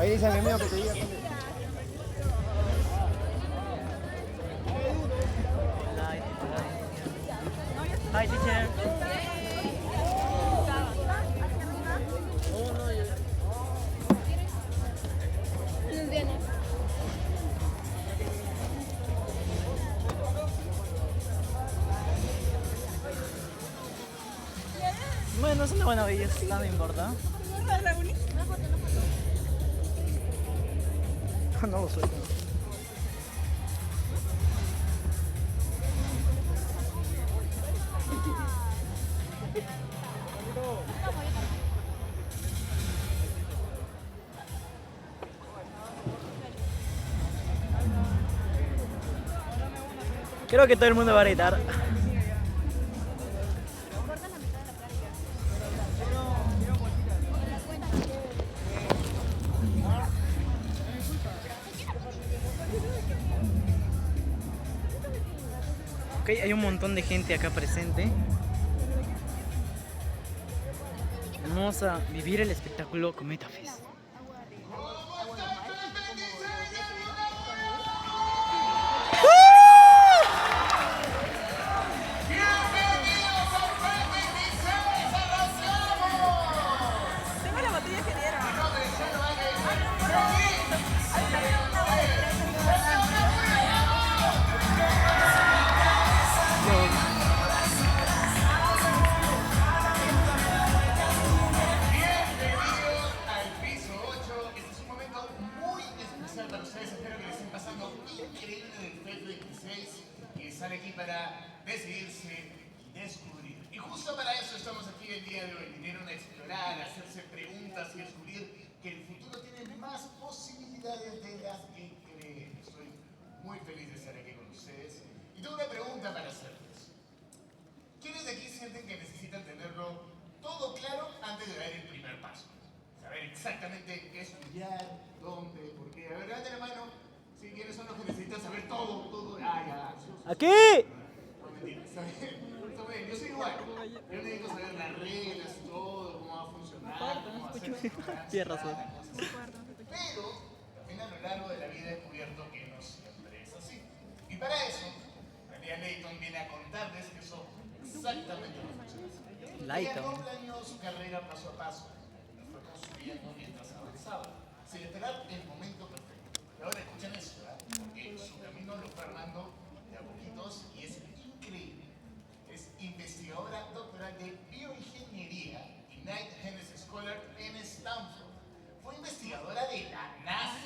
Ahí dice mi amigo que te diga. Hi, teacher. Bueno, es una buena belleza, no me importa. No lo suelto. Creo que todo el mundo va a gritar. Ok, hay un montón de gente acá presente. Vamos a vivir el espectáculo Cometa Fest. Tengo la botella que dieron. Bienvenidos al piso 8. Este es un momento muy especial para ustedes. Espero que les estén pasando increíble en el FED 26 y estar aquí para decidirse y descubrir. Y justo para eso estamos aquí el día de hoy. Vinieron a explorar, a hacerse preguntas y descubrir que el futuro tiene más posibilidades de las que creen. Estoy muy feliz de estar aquí con ustedes. Y tengo una pregunta para hacerles. ¿Quiénes de aquí sienten que necesitan tenerlo todo claro antes de dar el primer paso? Saber exactamente qué estudiar, dónde, por qué. A ver, levanten la mano. Sí, ¿quiénes son los que necesitan saber todo, todo? Ah, ya. ¡Aquí! No, mentira, está bien. Está bien, yo soy igual. Yo necesito saber las reglas, todo, cómo va a funcionar, cómo va a ser. Tienes razón. Pero también a lo largo de la vida he descubierto que no siempre es así. Y para eso, María Leighton viene a contarles que eso exactamente no funciona así. Ella no planeó su carrera paso a paso, la fue construyendo mientras avanzaba, sin esperar el momento perfecto. Y ahora escuchen eso, ¿verdad? Porque su camino lo fue armando de a poquitos y es increíble. Es investigadora doctoral de bioingeniería y Knight Genesis Scholar en Stanford. Fue investigadora de la NASA.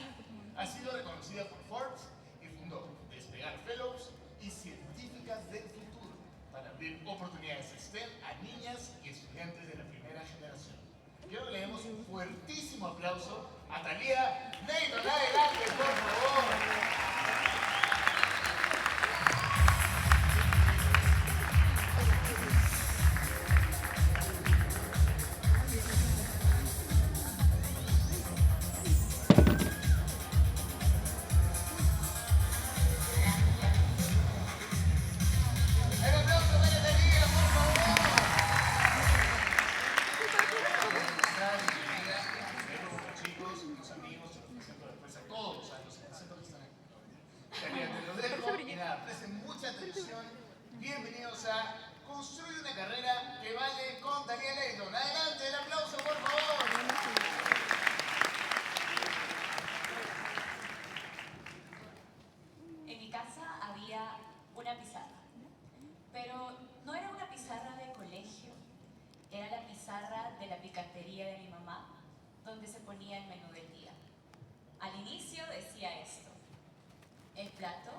Ha sido reconocida por Forbes y fundó Despegar Fellows y Científicas del Futuro para abrir oportunidades STEM a niñas y estudiantes de la primera generación. Quiero que le demos un fuertísimo aplauso a Thalía Leighton. Adelante, por favor. El aplauso para Thalía, por favor. Chicos, los amigos, se los presento después a todos, a los que están aquí. Thalía, te los dejo y nada, presten mucha atención. Bienvenidos a Construye una carrera que vale con Thalía Leighton. Adelante, el aplauso, por favor. En mi casa había una pizarra, pero no era una pizarra de colegio, era la pizarra de la picantería de mi mamá, donde se ponía el menú del día. Al inicio decía esto: el plato,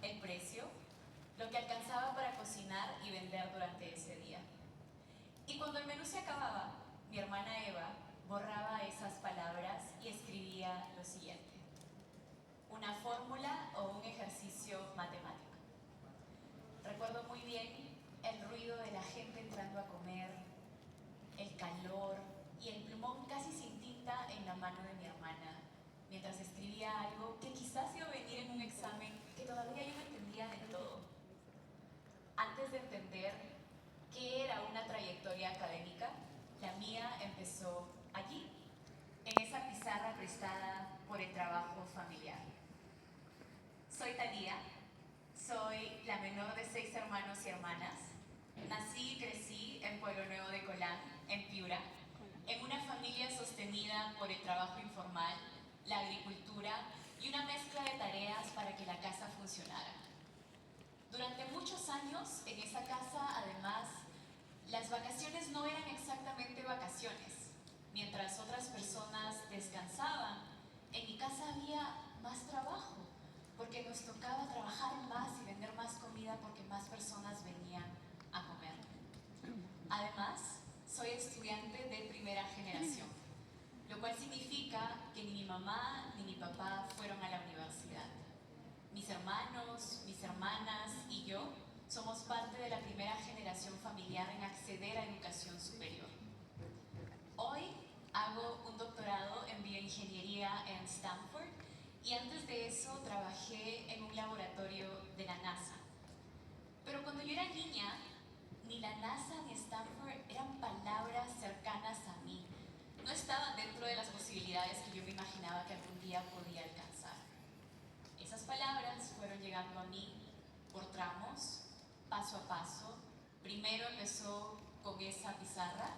el precio, lo que alcanzaba para cocinar y vender durante ese día. Y cuando el menú se acababa, mi hermana Eva borraba esas palabras y escribía lo siguiente: una fórmula o un ejercicio matemático. Recuerdo muy bien el ruido de la gente entrando a comer, el calor y el plumón casi sin tinta en la mano de mi hermana, mientras escribía algo que quizás iba a venir en un examen que todavía yo no entendía del todo. Antes de entender qué era una trayectoria académica, la mía empezó allí, en esa pizarra prestada por el trabajo familiar. Soy Talía, soy la menor de 6 hermanos y hermanas. Nací y crecí en Pueblo Nuevo de Colán, en Piura, en una familia sostenida por el trabajo informal, la agricultura y una mezcla de tareas para que la casa funcionara. Durante muchos años, en esa casa, además, las vacaciones no eran exactamente vacaciones. Mientras otras personas descansaban, en mi casa había más trabajo, porque nos tocaba trabajar más y vender más comida porque más personas venían a comer. Además, soy estudiante de primera generación, lo cual significa que ni mi mamá ni mi papá fueron a la universidad. Mis hermanos, mis hermanas y yo somos parte de la primera generación familiar en acceder a educación superior. Hoy hago un doctorado en bioingeniería en Stanford y antes de eso trabajé en un laboratorio de la NASA. Pero cuando yo era niña, ni la NASA ni Stanford eran palabras cercanas a mí. No estaban dentro de las posibilidades que yo me imaginaba que algún día podía alcanzar. Esas palabras fueron llegando a mí por tramos, paso a paso. Primero empezó con esa pizarra,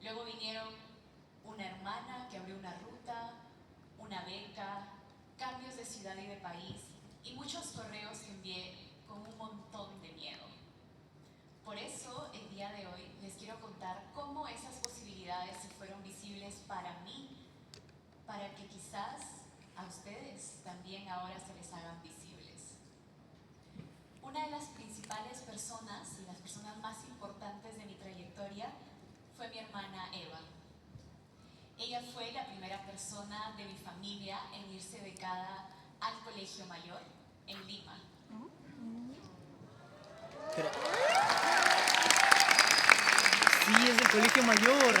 luego vinieron una hermana que abrió una ruta, una beca, cambios de ciudad y de país y muchos correos que envié con un montón de miedo. Por eso, el día de hoy les quiero contar cómo esas posibilidades se fueron visibles para mí, para que quizás a ustedes también ahora se les hagan visibles. Una de las principales personas y las personas más importantes de mi trayectoria fue mi hermana Eva. Ella fue la primera persona de mi familia en irse becada al Colegio Mayor en Lima. Sí, es el Colegio Mayor.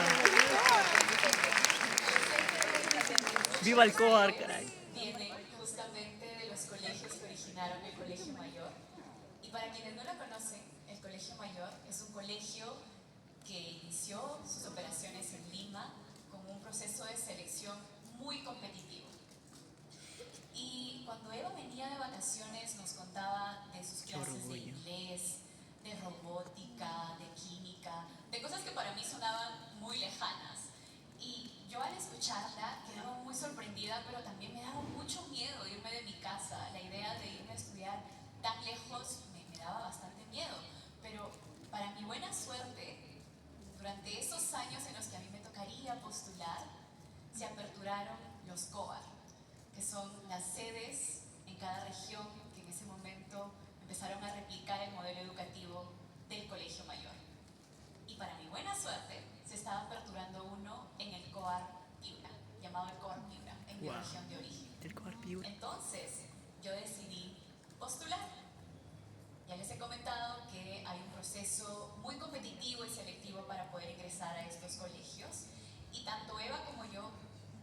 ¡Viva el COAR, caray! Viene justamente de los colegios que originaron el Colegio Mayor. Y para quienes no lo conocen, el Colegio Mayor es un colegio que inició sus operaciones en Lima con un proceso de selección muy competitivo. Y cuando Eva venía de vacaciones nos contaba de sus clases de inglés, de robótica, de química, de cosas que para mí sonaban muy lejanas. Y yo al escucharla quedaba muy sorprendida, pero también me daba mucho miedo irme de mi casa. La idea de irme a estudiar tan lejos me daba bastante miedo. Pero para mi buena suerte, durante esos años en los que a mí me tocaría postular, se aperturaron los COAR, que son las sedes en cada región que en ese momento empezaron a replicar el modelo educativo del Colegio Mayor. Y para mi buena suerte, se estaba aperturando uno en el COAR Piura, llamado el COAR Piura, en mi región de origen. El COAR Piura. Entonces, yo decidí postular. Ya les he comentado que hay un proceso muy competitivo y selectivo para poder ingresar a estos colegios. Y tanto Eva como yo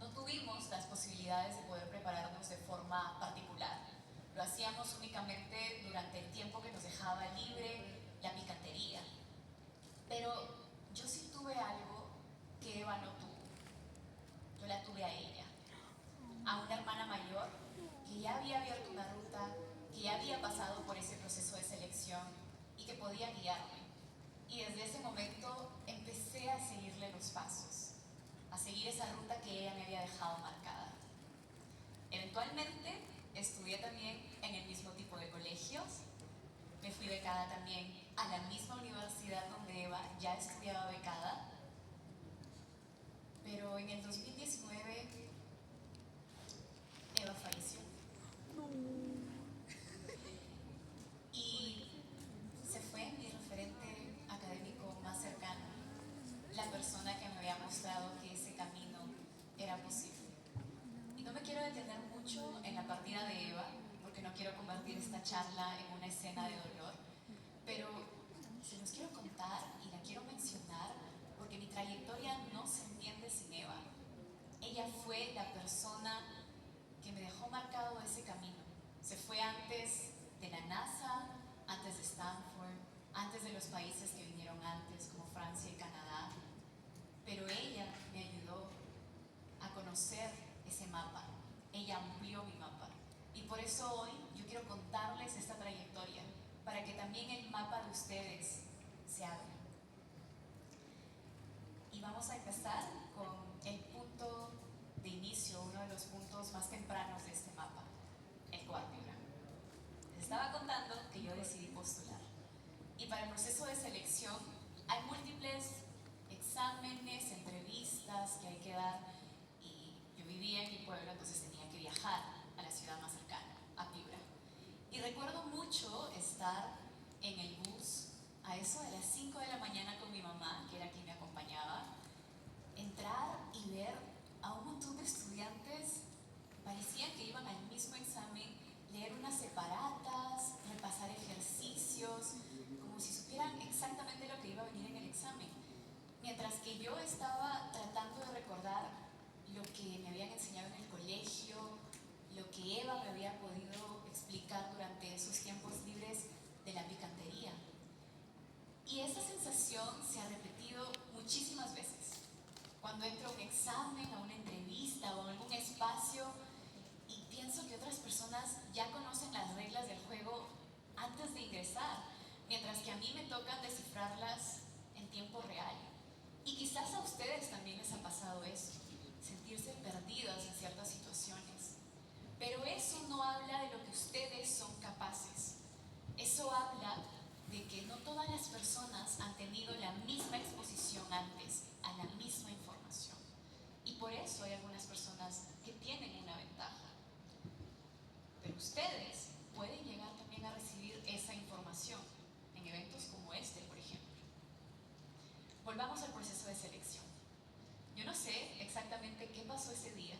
no tuvimos las posibilidades de poder prepararnos de forma particular. Lo hacíamos únicamente durante el tiempo que nos dejaba libre la picantería. Pero yo sí tuve algo que Eva no tuvo. Yo la tuve a ella, a una hermana mayor que ya había abierto una ruta, que ya había pasado por ese proceso de selección y que podía guiarme. Y desde ese momento empecé a seguirle los pasos, a seguir esa ruta que ella me había dejado marcada. Eventualmente estudié también en el mismo tipo de colegios, me fui becada también a la misma universidad donde Eva ya estudiaba becada, pero en el 2019 Eva falleció. Y se fue mi referente académico más cercano, la persona que me había mostrado que ese camino era posible. Y no me quiero detener mucho en la partida de Eva, porque no quiero convertir esta charla en una escena de dolor, pero se los quiero contar y la quiero mencionar porque mi trayectoria no se entiende sin Eva. Ella fue la persona que me dejó marcado ese camino. Se fue antes de la NASA, antes de Stanford, antes de los países que vinieron antes, como Francia y Canadá. Pero ella me ayudó a conocer ese mapa. Ella extremos más tempranos de este mapa, el Coar Piura. Les estaba contando que yo decidí postular. Y para el proceso de selección hay múltiples exámenes, entrevistas que hay que dar. Y yo vivía en mi pueblo, entonces tenía que viajar a la ciudad más cercana, a Piura. Y recuerdo mucho estar en el bus a eso de las 5 de la mañana con mi mamá, que era quien me acompañaba, entrar y ver a un montón de estudiantes, parecían que iban al mismo examen, leer unas separatas, repasar ejercicios, como si supieran exactamente lo que iba a venir en el examen. Mientras que yo estaba tratando de recordar lo que me habían enseñado en el colegio, lo que Eva me había podido explicar durante esos tiempos libres de la picantería. Y esa sensación se ha repetido muchísimas veces. Cuando entro a un examen, a una entrevista o a algún espacio y pienso que otras personas ya conocen las reglas del juego antes de ingresar, mientras que a mí me toca descifrarlas en tiempo real. Y quizás a ustedes también les ha pasado eso, sentirse perdidas en ciertas situaciones. Pero eso no habla de lo que ustedes son capaces. Eso habla de que no todas las personas han tenido la misma exposición antes a la misma información. Y por eso hay algunas personas que tienen una ventaja. Pero ustedes pueden llegar también a recibir esa información en eventos como este, por ejemplo. Volvamos al proceso de selección. Yo no sé exactamente qué pasó ese día.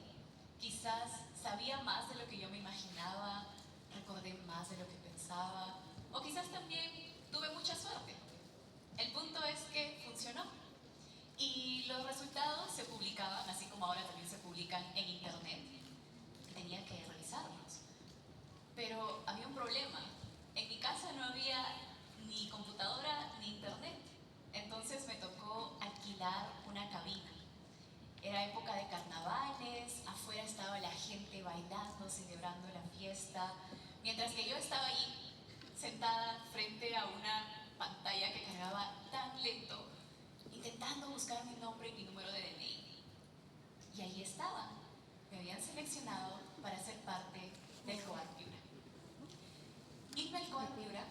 Quizás sabía más de lo que yo me imaginaba, recordé más de lo que pensaba, o quizás también tuve mucha suerte. El punto es que funcionó. Y los resultados se publicaban, así como ahora también se publican en internet. Tenía que revisarlos. Pero había un problema. En mi casa no había ni computadora ni internet. Entonces me tocó alquilar una cabina. Era época de carnavales, afuera estaba la gente bailando, celebrando la fiesta, mientras que yo estaba ahí, sentada frente a una pantalla que cargaba tan lento, intentando buscar mi nombre y mi número de DNI. Y ahí estaba, me habían seleccionado para ser parte del Coar Piura. Irme al Coar Piura,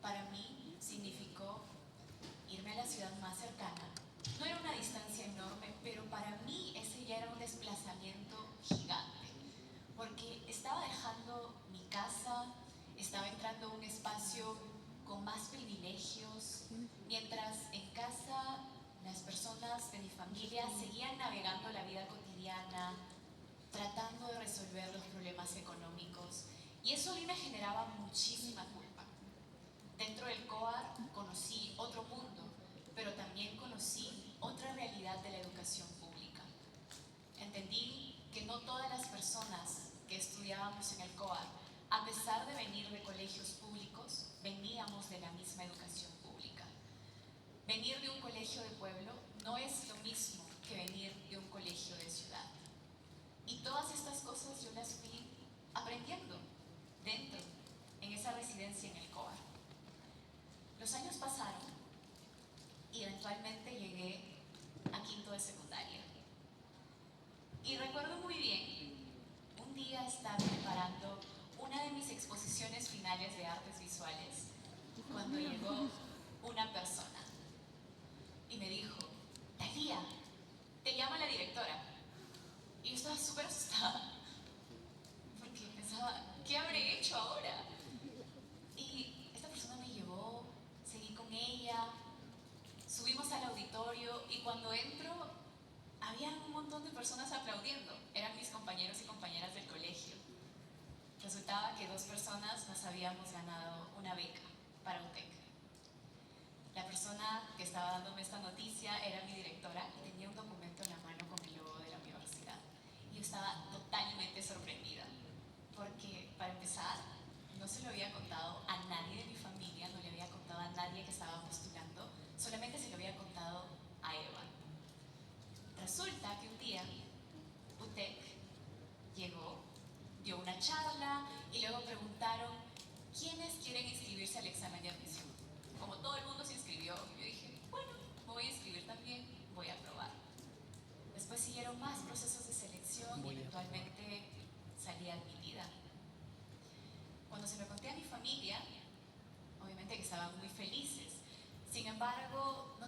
para mí, significó irme a la ciudad más cercana. No era una distancia enorme, pero para mí ese ya era un desplazamiento gigante, porque estaba dejando mi casa, estaba entrando a un espacio con más privilegios, mientras en casa las personas de mi familia seguían navegando la vida cotidiana, tratando de resolver los problemas económicos, y eso a mí me generaba muchísima culpa. Dentro del COAR conocí otro mundo, pero también conocí otra realidad de la educación pública. Entendí que no todas las personas que estudiábamos en el COAR, a pesar de venir de colegios públicos, veníamos de la misma educación pública. Venir de un colegio de pueblo no es lo mismo que venir de un colegio de ciudad. Y todas estas cosas yo las fui aprendiendo dentro, en esa residencia en el COAR. Los años pasaron y eventualmente llegué a quinto de secundaria. Y recuerdo muy bien, un día estaba preparando una de mis exposiciones finales de artes visuales cuando llegó una persona y me dijo: Talía, te llama la directora. Y yo estaba súper asustada porque pensaba, ¿qué habré hecho ahora? Y esta persona me llevó, seguí con ella, subimos al auditorio y cuando entro había un montón de personas aplaudiendo. Eran mis compañeros y compañeras del colegio. Resultaba que 2 personas nos habíamos ganado una beca para UTEC. La persona que estaba dándome esta noticia era mi directora y tenía un documento en la mano con el logo de la universidad. Y yo estaba totalmente sorprendida, porque para empezar, no se lo había contado a nadie de mi familia, no le había contado a nadie que estaba postulando, solamente se lo había contado a Eva. Resulta que un día UTEC llegó, dio una charla y luego preguntaron quiénes quieren inscribirse al examen de admisión. Como todo el mundo se inscribió, yo dije, bueno, me voy a inscribir también, voy a probar. Después siguieron más procesos de selección y eventualmente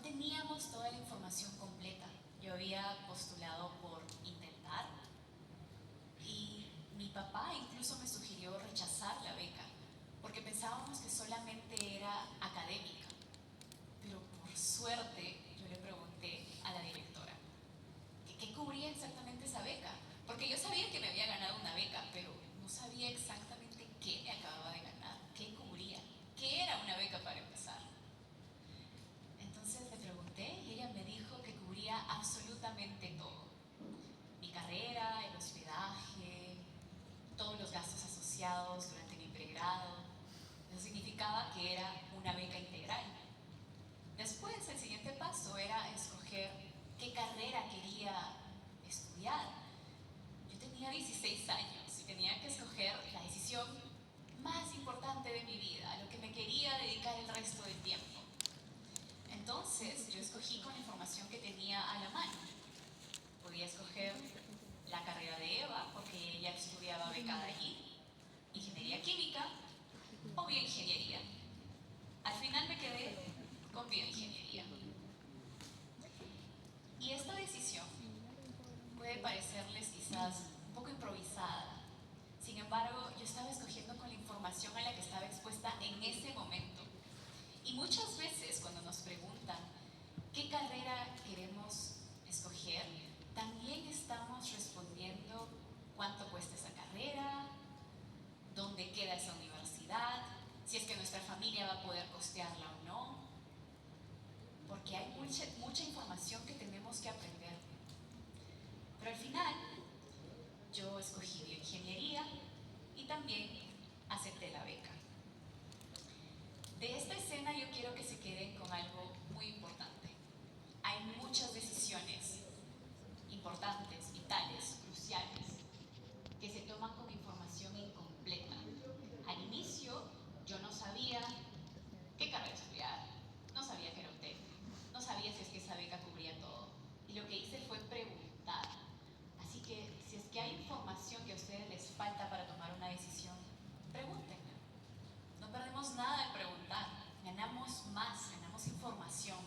teníamos toda la información completa. Yo había postulado por intentar y mi papá incluso me sugirió rechazar la beca porque pensábamos que solamente era académica. Pero por suerte yo le pregunté a la directora que qué cubría exactamente esa beca, porque yo sabía que me había ganado una beca, pero no sabía exactamente qué me acababa de ganar, qué cubría, qué era una beca para empezar. Entonces le pregunté y ella me dijo que cubría absolutamente todo. Mi carrera, el hospedaje, todos los gastos asociados durante mi pregrado. Eso significaba que era una beca integral. Después, el siguiente paso era escoger qué carrera quería estudiar. Yo tenía 16 años y tenía que escoger la decisión más importante de mi vida, a lo que me quería dedicar el resto del tiempo. Entonces, yo escogí con la información que tenía a la mano. Podía escoger la carrera de Eva, porque ella estudiaba becada allí, ingeniería química o bioingeniería. Al final me quedé con bioingeniería. Y esta decisión puede parecerles quizás un poco improvisada. Sin embargo, yo estaba escogiendo con la información a la que estaba expuesta en ese momento. Y muchas veces cuando nos preguntan qué carrera queremos escoger, también estamos respondiendo cuánto cuesta esa carrera, dónde queda esa universidad, si es que nuestra familia va a poder costearla o no, porque hay mucha información que tenemos que aprender. Pero al final, yo escogí bioingeniería y también acepté la beca. De esta escena yo quiero que se queden con algo muy importante. Hay muchas decisiones importantes, vitales, cruciales, que se toman con información incompleta. Al inicio yo no sabía qué carrera estudiar, no sabía que era un TEC, no sabía si es que esa beca cubría todo. Y lo que hice fue preguntar. Así que si es que hay información que a ustedes les falta para tomar una decisión, pregúntenla. No perdemos nada en preguntar, ganamos más, ganamos información.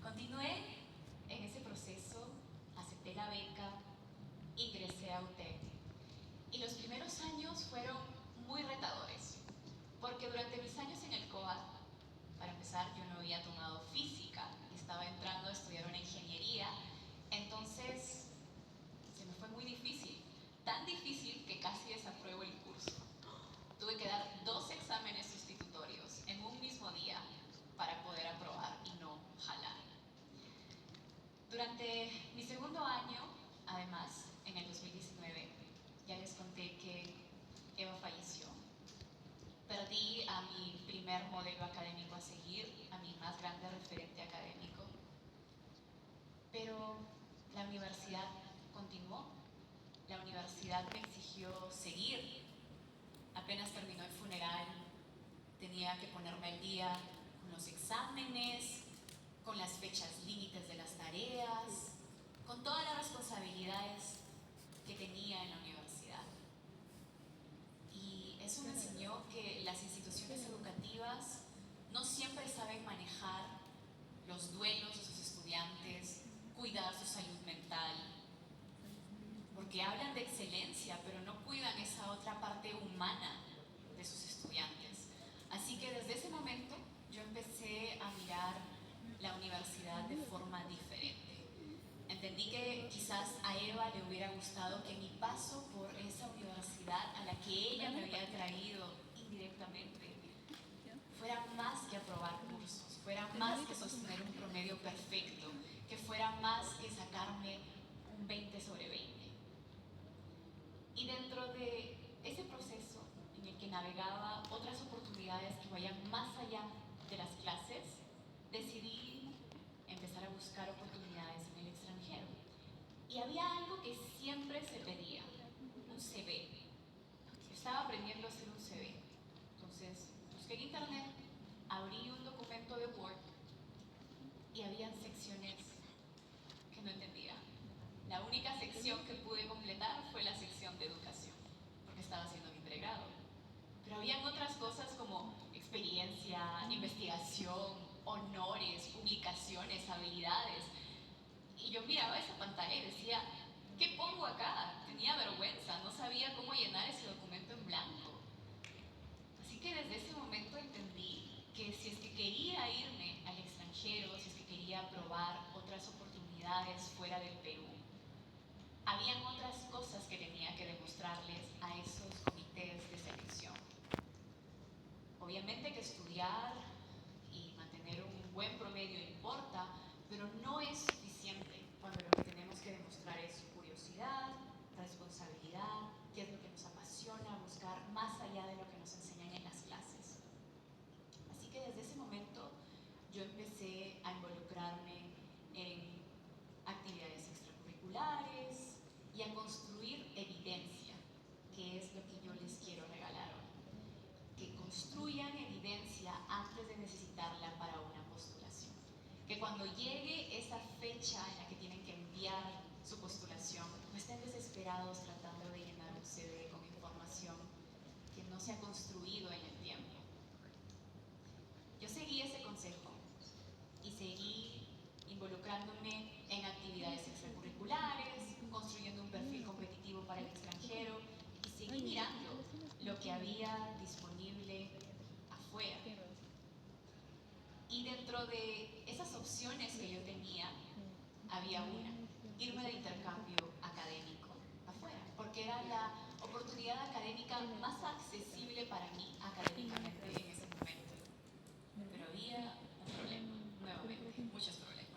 Continué en ese proceso, acepté la beca, ingresé a UTEC. Y los primeros años fueron muy retadores, porque durante mis años en el COA, para empezar, yo no había tomado física y estaba entrando a estudiar una ingeniería, entonces se me fue muy difícil, tan difícil que casi desapruebo el curso. Tuve que dar 2 exámenes sustitutorios en un mismo día para poder aprobar y no jalar. Durante mi segundo año, además, en el 2019, ya les conté que Eva falleció. Perdí a mi primer modelo académico a seguir, a mi más grande referente académico. Pero la universidad continuó. La universidad me exigió seguir. Apenas terminó el funeral, tenía que ponerme al día con los exámenes, con las fechas límites de las tareas, con todas las responsabilidades que tenía en la universidad. Y eso me enseñó que las instituciones educativas no siempre saben manejar los duelos de sus estudiantes, cuidar su salud mental, porque hablan de excelencia, pero no cuidan esa otra parte humana de sus estudiantes. Así que desde ese momento yo empecé a mirar la universidad de forma diferente. Entendí que quizás a Eva le hubiera gustado que mi paso por esa universidad a la que ella me había traído indirectamente fuera más que aprobar cursos, fuera más que sostener un promedio perfecto, que fuera más que sacarme un 20 sobre 20. Y dentro de ese proceso en el que navegaba otras oportunidades que vayan más allá de las clases, decidí empezar a buscar oportunidades en el extranjero. Y había algo que siempre se pedía, un CV. Yo estaba aprendiendo a hacer un CV. Entonces busqué en internet, abrí un documento de Word y habían secciones que no entendía. La única sección que pude completar fue la sección de educación, porque estaba haciendo mi pregrado. Pero habían otras cosas como experiencia, investigación, yo miraba esa pantalla y decía, ¿qué pongo acá? Tenía vergüenza, no sabía cómo llenar ese documento en blanco. Así que desde ese momento entendí que si es que quería irme al extranjero, si es que quería probar otras oportunidades fuera del Perú, habían otras cosas que tenía que demostrarles a esos comités de selección. Obviamente que estudiar y mantener un buen promedio importa, pero no es suficiente cuando lo que tenemos que demostrar es curiosidad, responsabilidad, qué es lo que nos apasiona, buscar más allá de lo que nos enseñan en las clases. Así que desde ese momento yo empecé a involucrarme en actividades extracurriculares y a construir evidencia, que es lo que yo les quiero regalar hoy. Que construyan evidencia antes de necesitarla para una postulación. Que cuando llegue esa fecha en la que tienen que enviar su postulación, no estén desesperados tratando de llenar un CV con información que no se ha construido en el tiempo. Yo seguí ese consejo y seguí involucrándome en actividades extracurriculares, construyendo un perfil competitivo para el extranjero y seguí mirando lo que había disponible afuera. Y dentro de esas opciones que yo tenía, había una, irme de intercambio académico afuera, porque era la oportunidad académica más accesible para mí académicamente en ese momento. Pero había un problema, nuevamente, muchos problemas.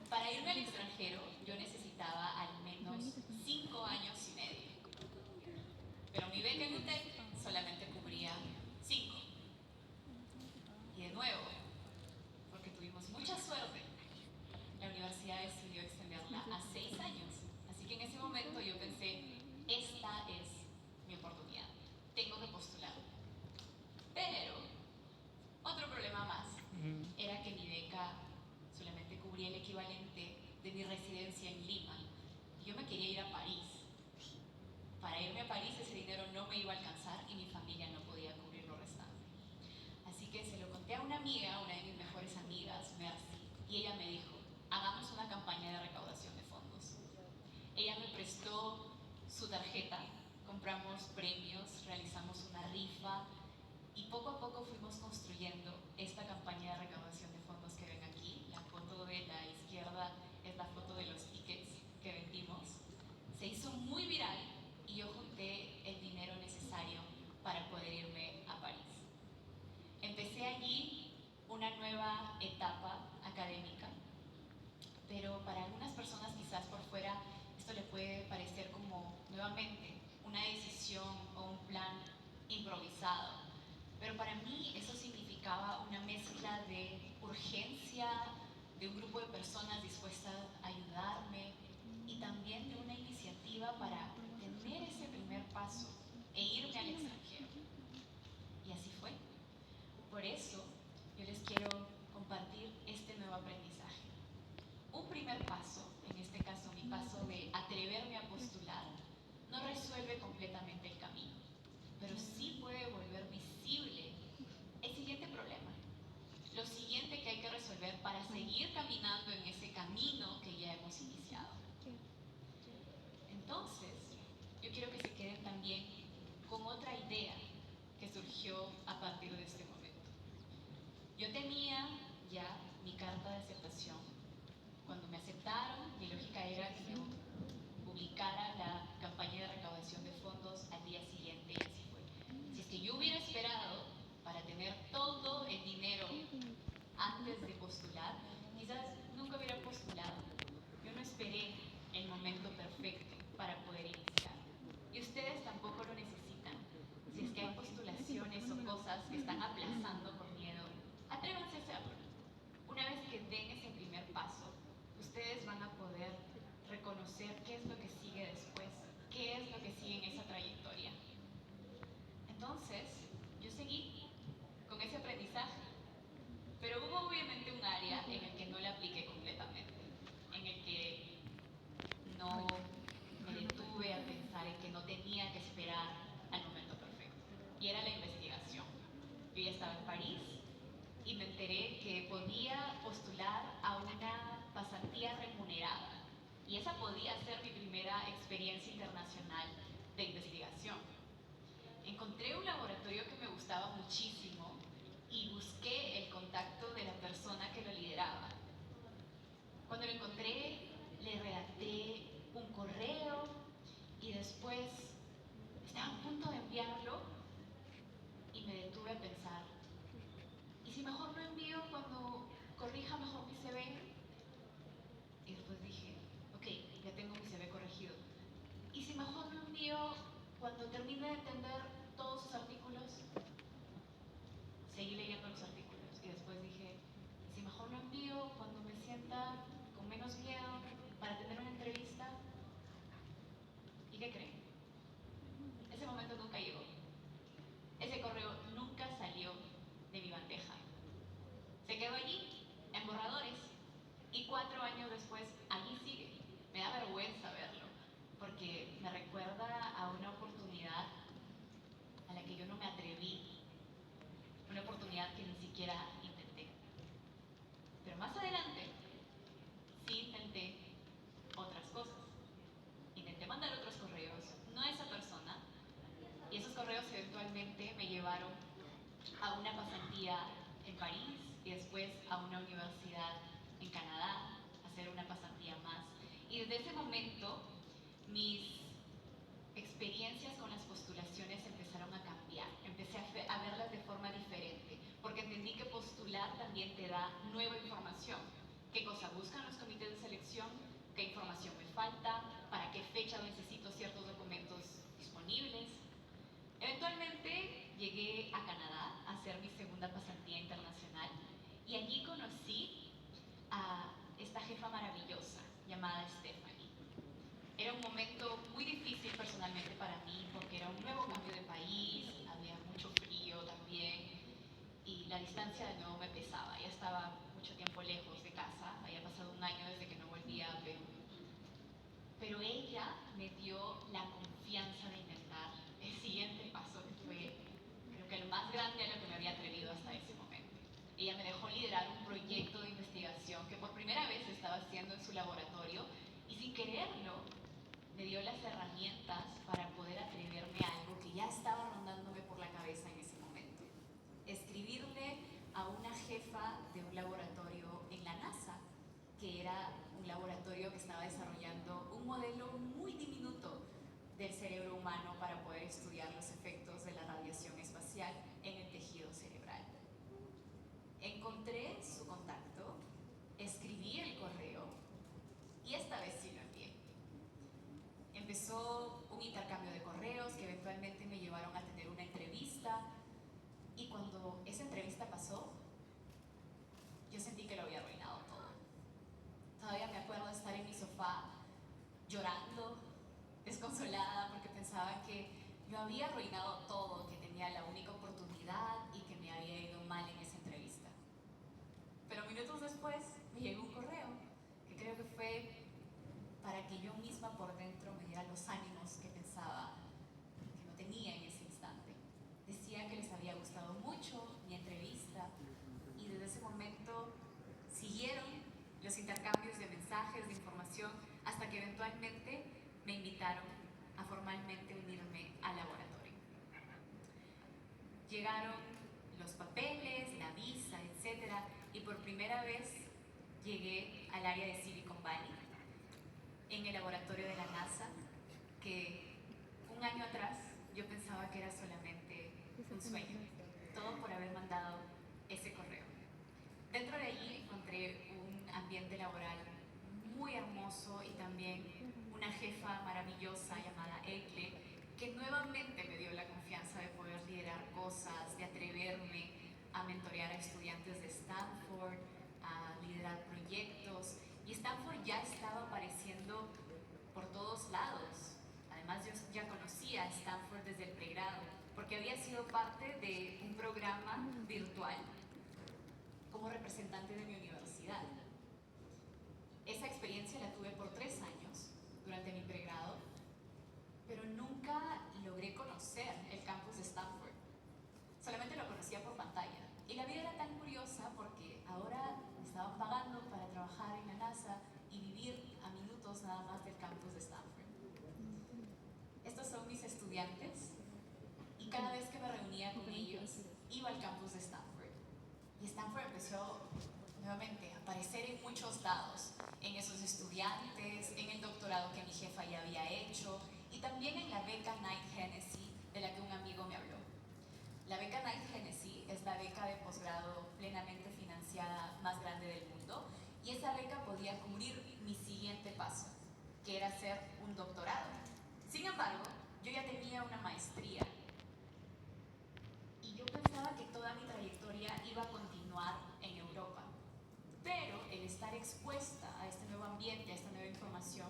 Para irme al extranjero, yo necesitaba al menos 5 años y medio. Pero mi beca en UTEC solamente cubría 5. Y de nuevo, porque tuvimos mucha suerte, la universidad decidió extenderla a 6 años. Así que en ese momento yo pensé, esta es mi oportunidad, tengo que postular. Pero otro problema más era que mi beca solamente cubría el equivalente de mi residencia en Lima. Y yo me quería ir a París. Para irme a París ese dinero no me iba a alcanzar y mi familia no podía cubrir lo restante. Así que se lo conté a una amiga, una de mis mejores amigas, Mercy, y ella me dijo, hagamos una campaña de recaudación de fondos. Ella me prestó su tarjeta, compramos premios, realizamos una rifa y poco a poco fuimos construyendo esta campaña de recaudación de fondos que ven aquí. La foto de la izquierda es la foto de los tickets que vendimos. Se hizo muy viral y yo junté el dinero necesario para poder irme a París. Empecé allí una nueva etapa académica, pero para algunas personas quizás por fuera esto le puede parecer como nuevamente una decisión o un plan improvisado, pero para mí eso significaba una mezcla de urgencia, de un grupo de personas dispuestas a ayudarme y también de una iniciativa para tener ese primer paso e irme al extranjero. Y así fue. Por eso yo les quiero compartir este nuevo aprendizaje. Un primer paso, en este caso mi paso de atreverme a postular, no resuelve completamente el camino, pero sí puede volver visible el siguiente problema, lo siguiente que hay que resolver para seguir caminando en ese camino que ya hemos iniciado. Entonces, yo quiero que se queden también con otra idea que surgió a partir de este momento. Yo tenía ya mi carta de aceptación. Cuando me aceptaron, mi lógica era que yo publicara la campaña de recaudación de fondos al día siguiente y así fue. Si es que yo hubiera esperado para tener todo el dinero antes de postular, quizás nunca hubiera postulado. Yo no esperé el momento perfecto para poder iniciar. Y ustedes tampoco lo necesitan. Si es que hay postulaciones o cosas que están aplazando por miedo, atrévanse a hacerlo. Una vez que den ese primer paso, ustedes van a poder reconocer qué es lo que sigue después, qué es lo que sigue en esa trayectoria. Entonces, yo seguí con ese aprendizaje, pero hubo obviamente un área en el que no la apliqué completamente, en el que no me detuve a pensar en que no tenía que esperar al momento perfecto, y era la investigación. Yo ya estaba en París. esa podía ser mi primera experiencia internacional de investigación. Encontré un laboratorio que me gustaba muchísimo y busqué el contacto de la persona que lo lideraba. Cuando lo encontré, le redacté un correo y después estaba a punto de enviarlo y me detuve a pensar, ¿y si mejor lo envío cuando corrija mejor mi CV? Y después dije, ok, ya tengo mi CV corregido. ¿Y si mejor lo envío cuando termine de entender todos sus artículos? Seguí leyendo los artículos y después dije, ¿y si mejor lo envío cuando me sienta con menos miedo para tener una entrevista? ¿Y qué creen? Ese momento nunca llegó. Ese correo nunca salió de mi bandeja. Se quedó allí, en borradores, y 4 años después, allí sigue. Me da vergüenza verlo, porque me recuerda a una oportunidad a la que yo no me atreví, una oportunidad que ni siquiera intenté. Pero más adelante, sí intenté otras cosas. Intenté mandar otros correos, no a esa persona, y esos correos eventualmente me llevaron a una pasantía en París y después a una universidad en Canadá, a hacer una pasantía más. Y desde ese momento, mis experiencias con las postulaciones empezaron a cambiar. Empecé a verlas de forma diferente, porque entendí que postular también te da nueva información. ¿Qué cosa buscan los comités de selección? ¿Qué información me falta? ¿Para qué fecha necesito ciertos documentos disponibles? Eventualmente llegué a Canadá a hacer mi segunda pasantía internacional y allí conocí a esta jefa maravillosa llamada Stephanie. Era un momento muy difícil personalmente para mí porque era un nuevo cambio de país, había mucho frío también y la distancia de nuevo me pesaba. Ya estaba mucho tiempo lejos de casa, había pasado 1 año desde que no volvía a Perú. Pero ella me dio la confianza de intentar el siguiente paso, que fue, creo que el más grande a lo que me había atrevido hasta ese momento. Ella me dejó liderar un proyecto de investigación que por primera vez estaba haciendo en su laboratorio y sin quererlo me dio las herramientas para poder atreverme a algo que ya estaba rondándome por la cabeza en ese momento. Escribirle a una jefa de un laboratorio en la NASA, que era un laboratorio que estaba desarrollando un modelo muy diminuto del cerebro humano para poder estudiar los efectos de la radiación espacial en el tejido cerebral. Encontré su contacto, escribí el correo y esta vez sí lo envié. Empezó un intercambio de correos que eventualmente me llevaron a tener una entrevista y cuando esa entrevista pasó, yo sentí que lo había arruinado todo. Todavía me acuerdo de estar en mi sofá llorando, desconsolada, porque pensaba que yo había arruinado todo, que tenía la única oportunidad y que me había ido mal en esa entrevista. Pero minutos después me llegó un correo, que creo que fue para que yo misma por dentro me diera los ánimos que pensaba que no tenía en ese instante. Decía que les había gustado mucho mi entrevista y desde ese momento siguieron los intercambios de mensajes, de información, hasta que eventualmente me invitaron a formalmente unirme al laboratorio. Llegaron los papeles, la visa, etc. Y por primera vez llegué al área de Silicon Valley, en el laboratorio de la NASA, que 1 año atrás yo pensaba que era solamente un sueño, todo por haber mandado ese correo. Dentro de allí encontré un ambiente laboral muy hermoso y también una jefa maravillosa llamada Ekle, que nuevamente me dio la confianza de poder liderar cosas, de atreverme a mentorear a estudiantes de Stanford, a liderar proyectos. Y Stanford ya estaba apareciendo por todos lados. Además, yo ya conocía a Stanford desde el pregrado, porque había sido parte de un programa virtual como representante de mi universidad. Esa experiencia la tuve por 3 años durante mi pregrado, pero nunca logré conocer el campus de Stanford. Solamente lo conocía por pantalla. Y la vida era tan curiosa porque ahora me estaban pagando para trabajar en la NASA y vivir a minutos nada más de comenzó nuevamente a aparecer en muchos lados, en esos estudiantes, en el doctorado que mi jefa ya había hecho y también en la beca Knight Hennessy de la que un amigo me habló. La beca Knight Hennessy es la beca de posgrado plenamente financiada más grande del mundo y esa beca podía cubrir mi siguiente paso, que era hacer un doctorado. Sin embargo, yo ya tenía una maestría y yo pensaba que toda mi trayectoria iba a continuar en Europa. Pero el estar expuesta a este nuevo ambiente, a esta nueva información,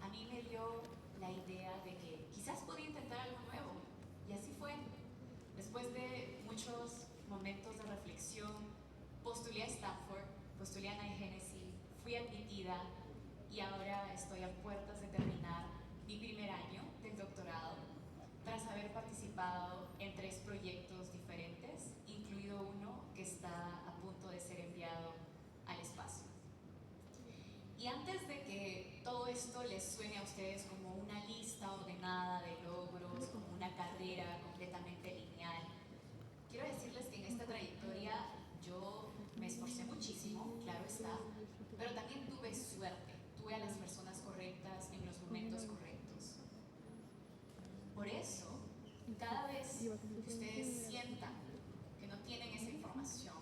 a mí me dio la idea de que quizás podía intentar algo nuevo. Y así fue. Después de muchos momentos de reflexión, postulé a Stanford, postulé a Knight Hennessy, fui admitida y ahora estoy a puertas de terminar mi primer año del doctorado tras haber participado en 3 proyectos diferentes, incluido uno que está a punto de ser enviado al espacio. Y antes de que todo esto les suene a ustedes como una lista ordenada de logros, como una carrera completamente lineal, quiero decirles que en esta trayectoria yo me esforcé muchísimo, claro está, pero también tuve suerte, tuve a las personas correctas en los momentos correctos. Por eso, cada vez que ustedes sientan que no tienen esa información,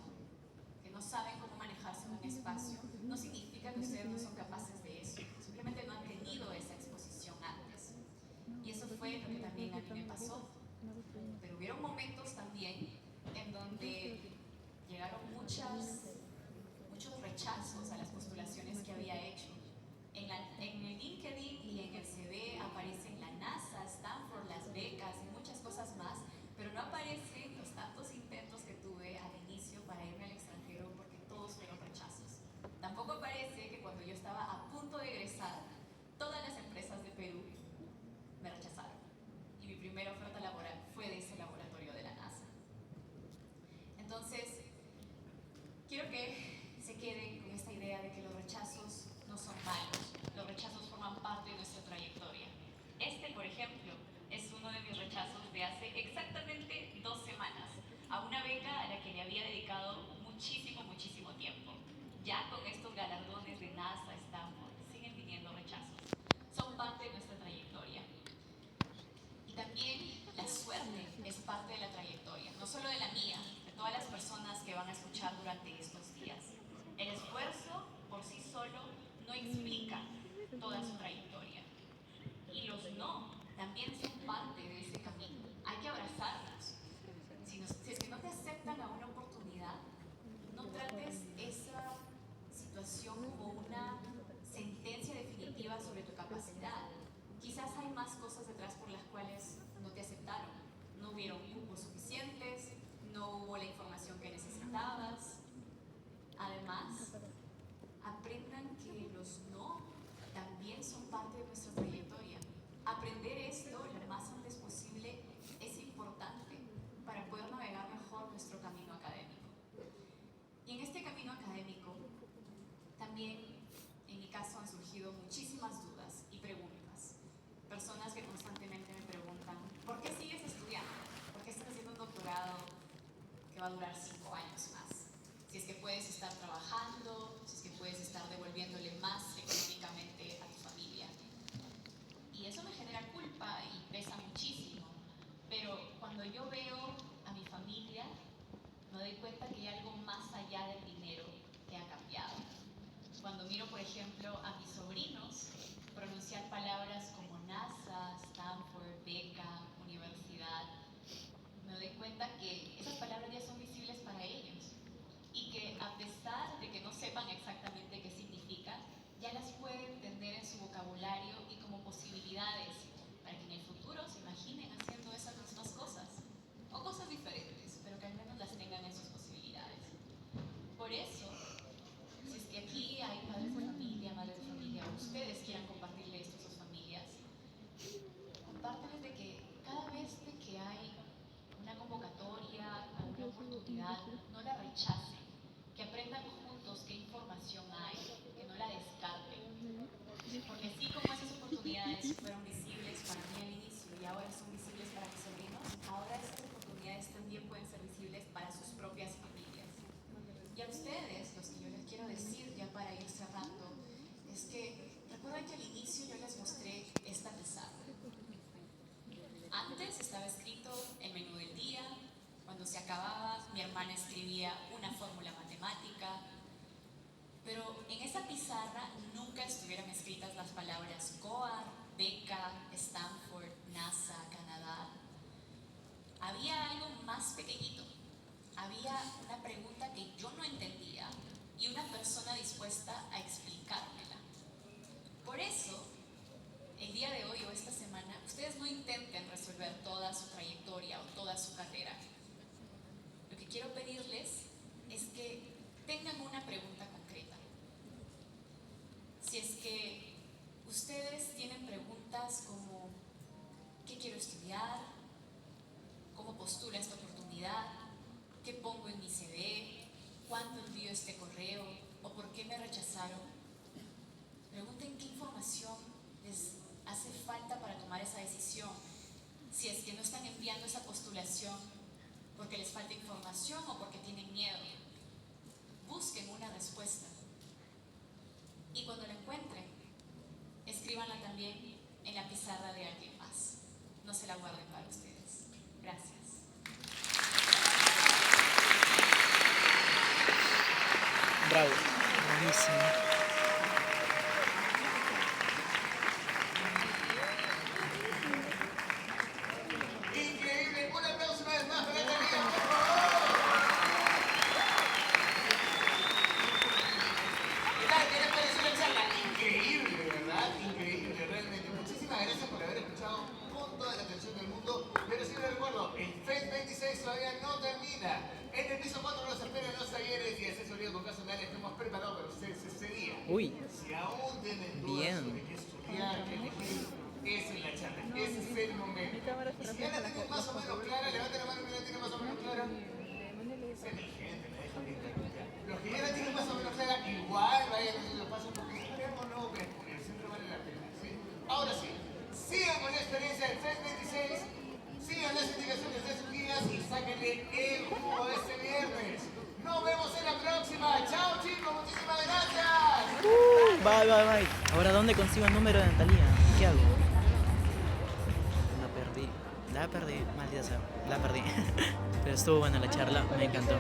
que no saben cómo manejarse en un espacio, no significa que ustedes no son capaces de eso, simplemente no han tenido esa exposición antes. Y eso fue lo que también a mí me pasó. Pero hubieron momentos también en donde llegaron muchos rechazos a las postulaciones que había hecho. En el LinkedIn y en el CV aparecen la NASA, Stanford, las becas y muchas cosas más, pero no aparecen los tantos intentos que tuve al inicio para irme al extranjero porque todos fueron rechazos. Tampoco aparece que cuando yo estaba a punto de egresar, todas las empresas de Perú me rechazaron. Y mi primera oferta laboral fue de ese laboratorio de la NASA. Entonces, quiero que se queden con esta idea de que los rechazos no son malos. Los rechazos forman parte de nuestra trayectoria. Este, por ejemplo, es uno de mis rechazos de hace exactamente 2 semanas, a una beca a la que le había dedicado muchísimo tiempo. Ya con estos galardones de NASA, Stanford, siguen viniendo rechazos. Son parte de nuestra trayectoria. Y también la suerte es parte de la trayectoria, no solo de la mía, de todas las personas que van a escuchar durante estos días. El esfuerzo por sí solo no explica toda su trayectoria. Y los no también son parte de ese camino. Hay que abrazarlos. Si es que no te aceptan a una oportunidad, no trates esa situación como una sentencia definitiva sobre tu capacidad. Quizás hay más cosas detrás por las cuales no te aceptaron. No hubieron cupos suficientes, no hubo la información que necesitabas. Además, aprendan que los no también son parte de nuestra trayectoria. Aprender esto lo más antes posible es importante para poder navegar mejor nuestro camino académico. Y en este camino académico, también en mi caso han surgido muchísimas dudas y preguntas. Personas que constantemente me preguntan, ¿por qué sigues estudiando? ¿Por qué estás haciendo un doctorado que va a durar 5 años más? Si es que puedes estar trabajando, si es que puedes estar devolviéndole más económicamente a tu familia. Y eso me genera culpa y pesa muchísimo. Pero cuando yo veo a mi familia, me doy cuenta que hay algo más allá del dinero que ha cambiado. Cuando miro, por ejemplo, a mis sobrinos pronunciar palabras como NASA, Stanford, beca, universidad, me doy cuenta que esas palabras ya son visibles para ellos y que a pesar de que no sepan exactamente qué significan, ya las pueden tener en su vocabulario y como posibilidades para que en el futuro se imaginen haciendo esas mismas cosas o cosas diferentes, pero que al menos las tengan en sus posibilidades. Por eso, si es que aquí hay padres de familia, madres de familia, ustedes quieran compartirle esto a sus familias, compártanles de que cada vez de que hay una convocatoria o una oportunidad, no la rechacen, que aprendan juntos qué información hay, que no la descarten. Porque así como esas oportunidades fueron visibles para mí al inicio y ahora son visibles para mis sobrinos, ahora esas oportunidades también pueden ser visibles para sus propias familias. Y palabras COAR, beca, Stanford, NASA, Canadá. Había algo más pequeñito. Había una pregunta que yo no entendía y una persona dispuesta a explicármela. Por eso, el día de hoy o esta semana, ustedes no intenten resolver toda su trayectoria o toda su carrera. Lo que quiero pedirles es que tengan una pregunta concreta. Si es que ustedes tienen preguntas como ¿qué quiero estudiar? ¿Cómo postulo esta oportunidad? ¿Qué pongo en mi CV? ¿Cuándo envío este correo? ¿O por qué me rechazaron? Pregunten qué información les hace falta para tomar esa decisión. Si es que no están enviando esa postulación porque les falta información o porque tienen miedo, busquen una respuesta. Y cuando la encuentren, escríbanla también en la pizarra de alguien más. No se la guarden para ustedes. Gracias. Bravo. Buenísimo. Increíble, un aplauso una vez más para Talía, por favor. ¿Qué tal? ¿Qué les pareció la charla? Increíble, ¿verdad? Increíble, realmente. Muchísimas gracias por haber escuchado con toda la atención del mundo. Pero sí les recuerdo, el FES 26 todavía no termina. En el piso 4 nos esperan los talleres y asesoría vocacional. Estamos preparados para ustedes ese día. Uy. Si aún tienen dudas sobre qué estudiar, qué elegir, esa es la charla, ese es el momento. Y si ya la tienen más o menos clara, levanten la mano y la tienen más o menos clara. Sé mi gente, me dejan bien clarita. Los que ya la tienen más o menos clara, igual vayan haciendo los pasos porque sabemos no que descubrir, siempre vale la pena. ¿Sí? Ahora sí, sigan con la experiencia del FES 26, sigan las indicaciones de sus guías y sáquenle el jugo este viernes. Nos vemos en la próxima. Chao chicos, muchísimas gracias. Bye, bye, bye. Ahora, ¿dónde consigo el número de Natalia? ¿Qué hago? La perdí, maldita sea. La perdí. Pero estuvo buena la charla, me encantó.